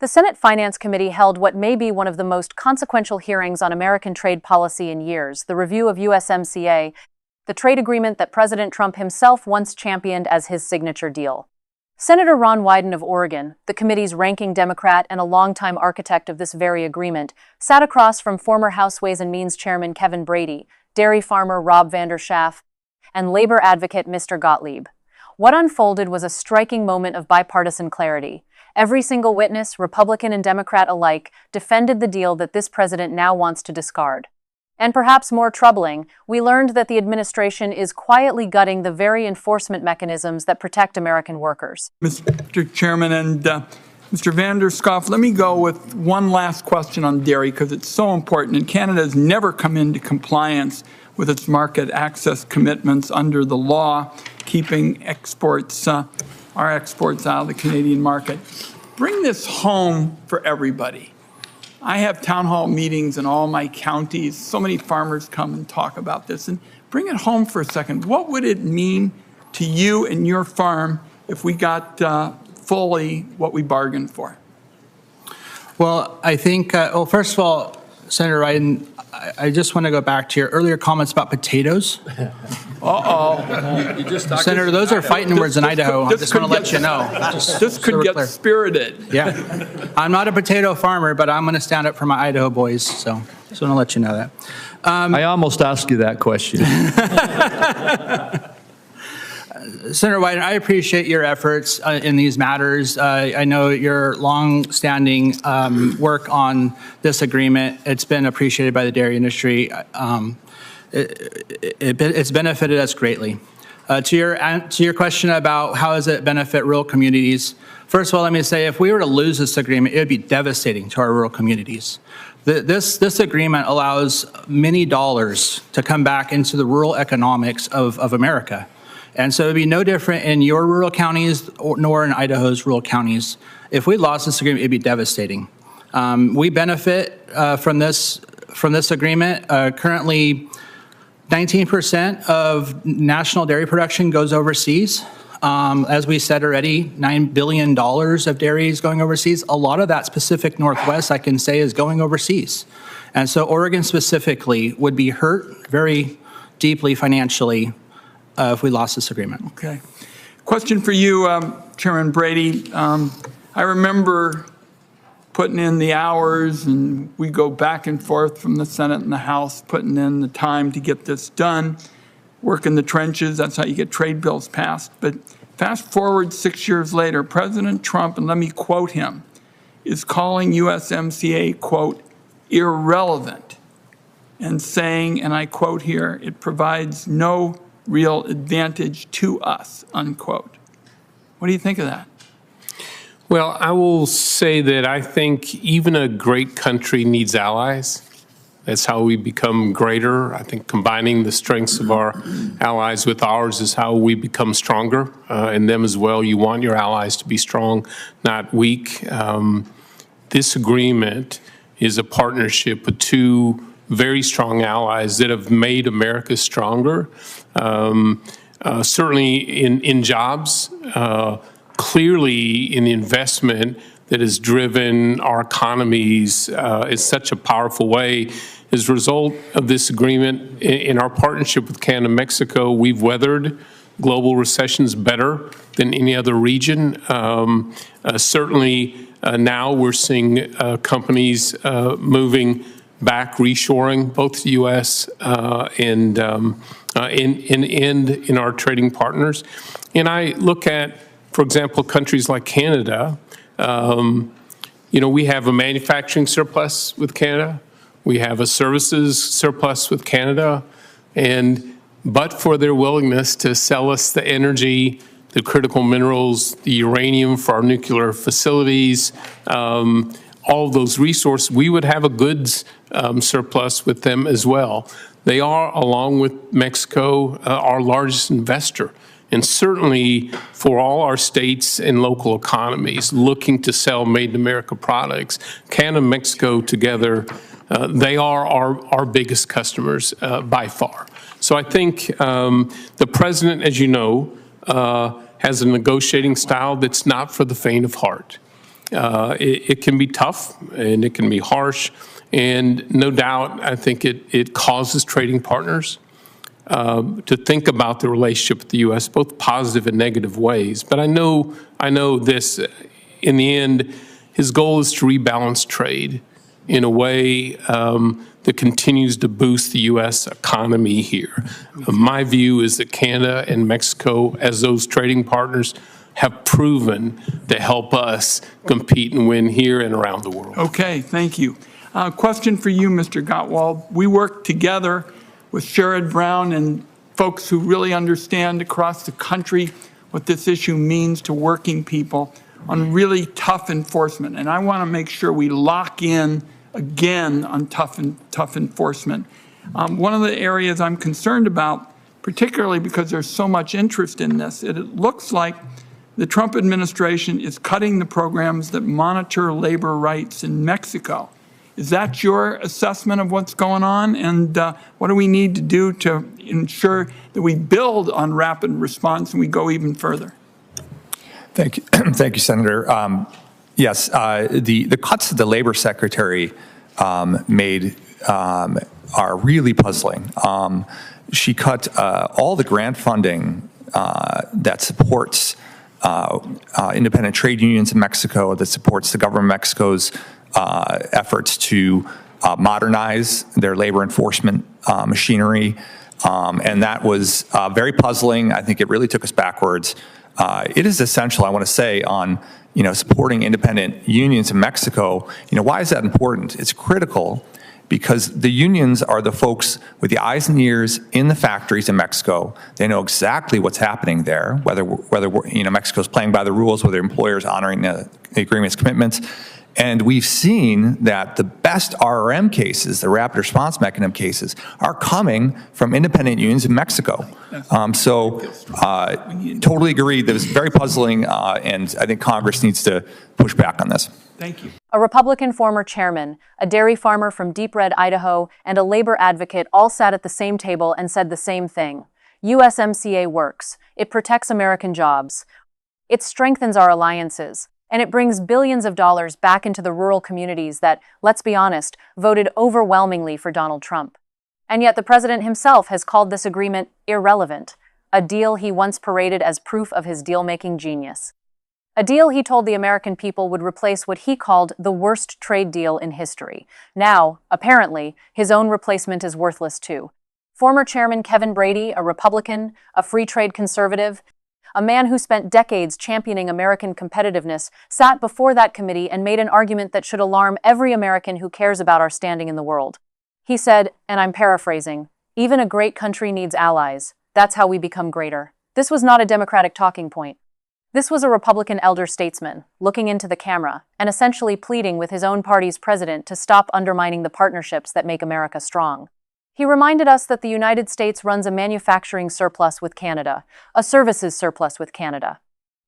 The Senate Finance Committee held what may be one of the most consequential hearings on American trade policy in years, the review of USMCA, the trade agreement that President Trump himself once championed as his signature deal. Senator Ron Wyden of Oregon, the committee's ranking Democrat and a longtime architect of this very agreement, sat across from former House Ways and Means Chairman Kevin Brady, dairy farmer Rob Vander Schaaf, and labor advocate Mr. Gottlieb. What unfolded was a striking moment of bipartisan clarity. Every single witness, Republican and Democrat alike, defended the deal that this president now wants to discard. And perhaps more troubling, we learned that the administration is quietly gutting the very enforcement mechanisms that protect American workers. Mr. Chairman and Mr. Vander Schaaf, let me go with one last question on dairy because it's so important. And Canada has never come into compliance with its market access commitments under the law, keeping exports, our exports out of the Canadian market. Bring this home for everybody. I have town hall meetings in all my counties. So many farmers come and talk about this. And bring it home for a second. What would it mean to you and your farm if we got fully what we bargained for? Well, I think, well, first of all, Senator Wyden, I just want to go back to your earlier comments about potatoes. Senator, those are fighting words in Idaho. I just want to let you know. This could get spirited. Yeah. I'm not a potato farmer, but I'm going to stand up for my Idaho boys. So just want to let you know that. I almost asked you that question. Senator Wyden, I appreciate your efforts in these matters. I know your long-standing work on this agreement. It's been appreciated by the dairy industry. It's benefited us greatly. To your question about how does it benefit rural communities, first of all, let me say, if we were to lose this agreement, it would be devastating to our rural communities. This agreement allows many dollars to come back into the rural economics of America. And so it would be no different in your rural counties nor in Idaho's rural counties. If we lost this agreement, it'd be devastating. We benefit from this agreement. Currently, 19% of national dairy production goes overseas. As we said already, $9 billion of dairy is going overseas. A lot of that Pacific Northwest, I can say, is going overseas. And so Oregon specifically would be hurt very deeply financially if we lost this agreement. Okay. Question for you, Chairman Brady. I remember putting in the hours, and we go back and forth from the Senate and the House, putting in the time to get this done, work in the trenches. That's how you get trade bills passed. But fast forward 6 years later, President Trump, and let me quote him, is calling USMCA, quote, irrelevant, and saying, and I quote here, it provides no real advantage to us, unquote. What do you think of that? Well, I will say that I think even a great country needs allies. That's how we become greater. I think combining the strengths of our allies with ours is how we become stronger, and them as well. You want your allies to be strong, not weak. This agreement is a partnership with two very strong allies that have made America stronger, certainly in jobs, clearly in investment that has driven our economies in such a powerful way. As a result of this agreement, in our partnership with Canada and Mexico, we've weathered global recessions better than any other region. Certainly now we're seeing companies moving back, reshoring, both the U.S. and in our trading partners. And I look at, for example, countries like Canada. We have a manufacturing surplus with Canada. We have a services surplus with Canada. But for their willingness to sell us the energy, the critical minerals, the uranium for our nuclear facilities, all of those resources, we would have a goods surplus with them as well. They are, along with Mexico, our largest investor. And certainly for all our states and local economies looking to sell made in America products, Canada and Mexico together, they are our biggest customers by far. So I think the president, as you know, has a negotiating style that's not for the faint of heart. It can be tough and it can be harsh. And no doubt, I think it causes trading partners to think about the relationship with the U.S., both positive and negative ways. But I know this, in the end, his goal is to rebalance trade in a way that continues to boost the U.S. economy here. My view is that Canada and Mexico, as those trading partners, have proven to help us compete and win here and around the world. Okay, thank you. Question for you, Mr. Gottwald. We work together with Sherrod Brown and folks who really understand across the country what this issue means to working people on really tough enforcement. And I want to make sure we lock in again on tough enforcement. One of the areas I'm concerned about, particularly because there's so much interest in this, it looks like the Trump administration is cutting the programs that monitor labor rights in Mexico. Is that your assessment of what's going on? And what do we need to do to ensure that we build on rapid response and we go even further? Thank you, thank you, Senator. Yes, the cuts that the Labor Secretary made are really puzzling. She cut all the grant funding that supports independent trade unions in Mexico, that supports the government of Mexico's efforts to modernize their labor enforcement machinery. And that was very puzzling. I think it really took us backwards. It is essential, I want to say, on supporting independent unions in Mexico. Why is that important? It's critical because the unions are the folks with the eyes and ears in the factories in Mexico. They know exactly what's happening there, whether Mexico's playing by the rules, whether employers honoring the agreement's commitments. And we've seen that the best RRM cases, the rapid response mechanism cases, are coming from independent unions in Mexico. Totally agree that it's very puzzling, and I think Congress needs to push back on this. Thank you. A Republican former chairman, a dairy farmer from Deep Red, Idaho, and a labor advocate all sat at the same table and said the same thing. USMCA works. It protects American jobs. It strengthens our alliances. And it brings billions of dollars back into the rural communities that, let's be honest, voted overwhelmingly for Donald Trump. And yet the president himself has called this agreement irrelevant, a deal he once paraded as proof of his deal-making genius. A deal he told the American people would replace what he called the worst trade deal in history. Now, apparently, his own replacement is worthless too. Former Chairman Kevin Brady, a Republican, a free trade conservative, a man who spent decades championing American competitiveness, sat before that committee and made an argument that should alarm every American who cares about our standing in the world. He said, and I'm paraphrasing, "Even a great country needs allies. That's how we become greater." This was not a Democratic talking point. This was a Republican elder statesman, looking into the camera and essentially pleading with his own party's president to stop undermining the partnerships that make America strong. He reminded us that the United States runs a manufacturing surplus with Canada, a services surplus with Canada.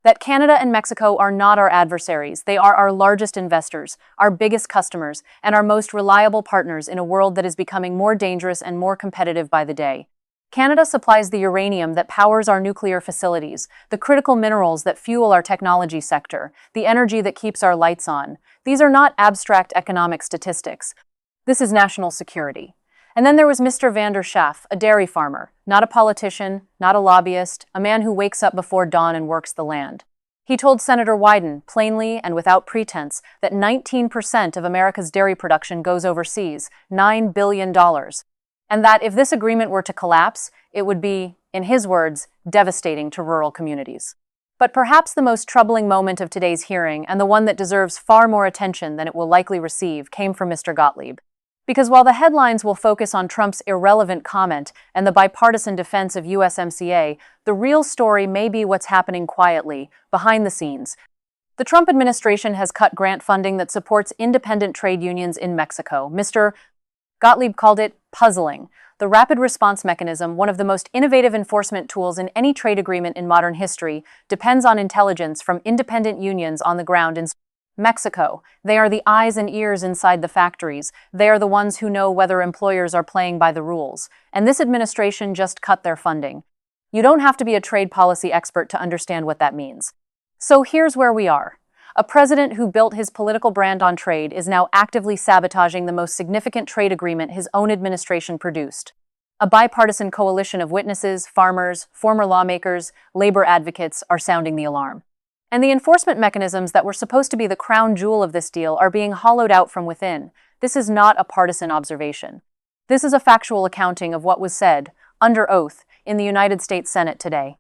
That Canada and Mexico are not our adversaries. They are our largest investors, our biggest customers, and our most reliable partners in a world that is becoming more dangerous and more competitive by the day. Canada supplies the uranium that powers our nuclear facilities, the critical minerals that fuel our technology sector, the energy that keeps our lights on. These are not abstract economic statistics. This is national security. And then there was Mr. Van der Schaaf, a dairy farmer, not a politician, not a lobbyist, a man who wakes up before dawn and works the land. He told Senator Wyden, plainly and without pretense, that 19% of America's dairy production goes overseas, $9 billion. And that if this agreement were to collapse, it would be, in his words, devastating to rural communities. But perhaps the most troubling moment of today's hearing, and the one that deserves far more attention than it will likely receive, came from Mr. Gottlieb. Because while the headlines will focus on Trump's irrelevant comment and the bipartisan defense of USMCA, the real story may be what's happening quietly, behind the scenes. The Trump administration has cut grant funding that supports independent trade unions in Mexico. Mr. Gottlieb called it puzzling. The rapid response mechanism, one of the most innovative enforcement tools in any trade agreement in modern history, depends on intelligence from independent unions on the ground in Mexico. They are the eyes and ears inside the factories. They are the ones who know whether employers are playing by the rules. And this administration just cut their funding. You don't have to be a trade policy expert to understand what that means. So here's where we are. A president who built his political brand on trade is now actively sabotaging the most significant trade agreement his own administration produced. A bipartisan coalition of witnesses, farmers, former lawmakers, labor advocates are sounding the alarm. And the enforcement mechanisms that were supposed to be the crown jewel of this deal are being hollowed out from within. This is not a partisan observation. This is a factual accounting of what was said, under oath, in the United States Senate today.